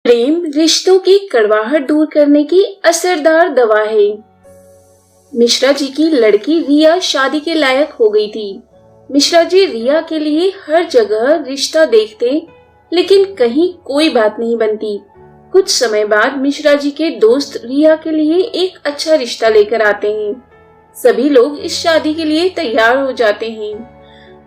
प्रेम रिश्तों की कड़वाहट दूर करने की असरदार दवा है। मिश्रा जी की लड़की रिया शादी के लायक हो गई थी। मिश्रा जी रिया के लिए हर जगह रिश्ता देखते, लेकिन कहीं कोई बात नहीं बनती। कुछ समय बाद मिश्रा जी के दोस्त रिया के लिए एक अच्छा रिश्ता लेकर आते हैं। सभी लोग इस शादी के लिए तैयार हो जाते हैं।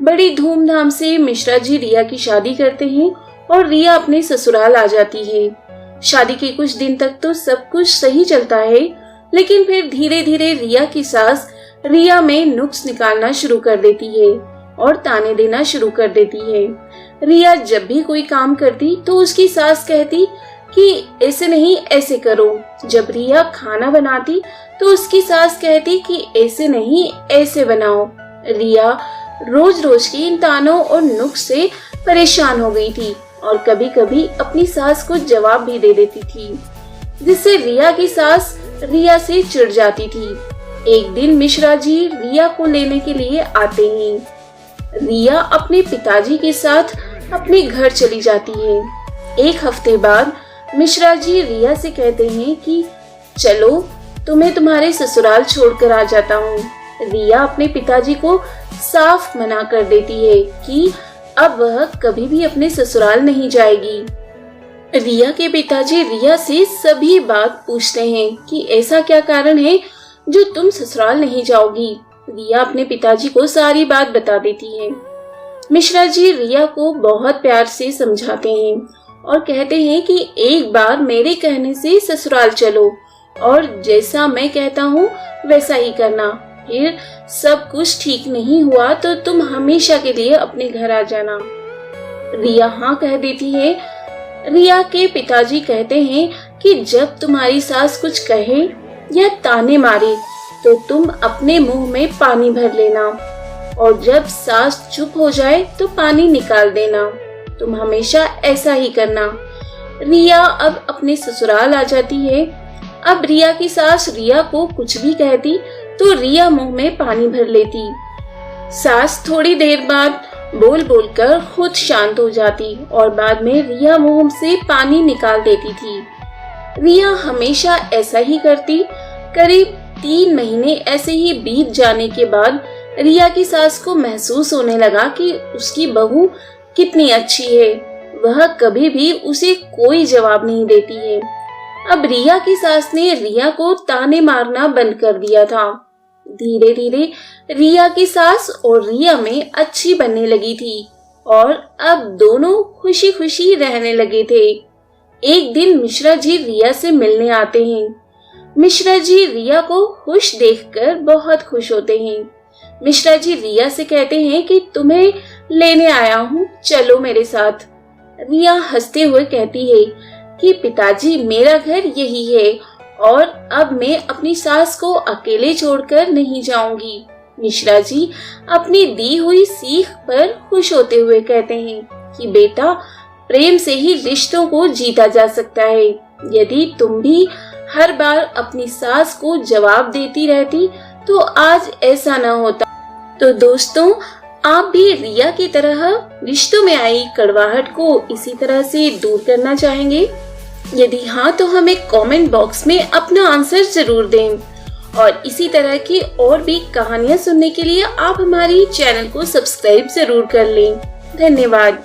बड़ी धूमधाम से मिश्रा जी रिया की शादी करते हैं और रिया अपने ससुराल आ जाती है। शादी के कुछ दिन तक तो सब कुछ सही चलता है, लेकिन फिर धीरे धीरे रिया की सास रिया में नुक्स निकालना शुरू कर देती है और ताने देना शुरू कर देती है। रिया जब भी कोई काम करती तो उसकी सास कहती कि ऐसे नहीं ऐसे करो। जब रिया खाना बनाती तो उसकी सास कहती कि ऐसे नहीं ऐसे बनाओ। रिया रोज रोज की इन तानों और नुक्स से परेशान हो गई थी और कभी कभी अपनी सास को जवाब भी दे देती थी, जिससे रिया की सास रिया से चिढ़ जाती थी। एक दिन मिश्रा जी रिया को लेने के लिए आते हैं। रिया अपने पिताजी के साथ अपने घर चली जाती है। एक हफ्ते बाद मिश्रा जी रिया से कहते हैं कि चलो तुम्हें तुम्हारे ससुराल छोड़कर आ जाता हूँ। रिया अपने पिताजी को साफ मना कर देती है कि अब वह कभी भी अपने ससुराल नहीं जाएगी। रिया के पिताजी रिया से सभी बात पूछते हैं कि ऐसा क्या कारण है जो तुम ससुराल नहीं जाओगी। रिया अपने पिताजी को सारी बात बता देती है। मिश्रा जी रिया को बहुत प्यार से समझाते हैं और कहते हैं कि एक बार मेरे कहने से ससुराल चलो और जैसा मैं कहता हूँ वैसा ही करना। फिर सब कुछ ठीक नहीं हुआ तो तुम हमेशा के लिए अपने घर आ जाना। रिया हाँ कह देती है। रिया के पिताजी कहते हैं कि जब तुम्हारी सास कुछ कहे या ताने मारे तो तुम अपने मुंह में पानी भर लेना और जब सास चुप हो जाए तो पानी निकाल देना। तुम हमेशा ऐसा ही करना। रिया अब अपने ससुराल आ जाती है। अब रिया की सास रिया को कुछ भी कहती तो रिया मुंह में पानी भर लेती। सास थोड़ी देर बाद बोल बोल कर खुद शांत हो जाती और बाद में रिया मुंह से पानी निकाल देती थी। रिया हमेशा ऐसा ही करती। करीब 3 महीने ऐसे ही बीत जाने के बाद रिया की सास को महसूस होने लगा कि उसकी बहू कितनी अच्छी है। वह कभी भी उसे कोई जवाब नहीं देती है। अब रिया की सास ने रिया को ताने मारना बंद कर दिया था। धीरे धीरे रिया की सास और रिया में अच्छी बनने लगी थी और अब दोनों खुशी खुशी रहने लगे थे। एक दिन मिश्रा जी रिया से मिलने आते हैं। मिश्रा जी रिया को खुश देखकर बहुत खुश होते हैं। मिश्रा जी रिया से कहते हैं कि तुम्हें लेने आया हूँ, चलो मेरे साथ। रिया हंसते हुए कहती है कि पिताजी मेरा घर यही है और अब मैं अपनी सास को अकेले छोड़कर नहीं जाऊंगी। मिश्रा जी अपनी दी हुई सीख पर खुश होते हुए कहते हैं कि बेटा प्रेम से ही रिश्तों को जीता जा सकता है। यदि तुम भी हर बार अपनी सास को जवाब देती रहती तो आज ऐसा न होता। तो दोस्तों, आप भी रिया की तरह रिश्तों में आई कड़वाहट को इसी तरह से दूर करना चाहेंगे? यदि हाँ तो हमें कमेंट बॉक्स में अपना आंसर जरूर दें और इसी तरह की और भी कहानियाँ सुनने के लिए आप हमारी चैनल को सब्सक्राइब जरूर कर लें। धन्यवाद।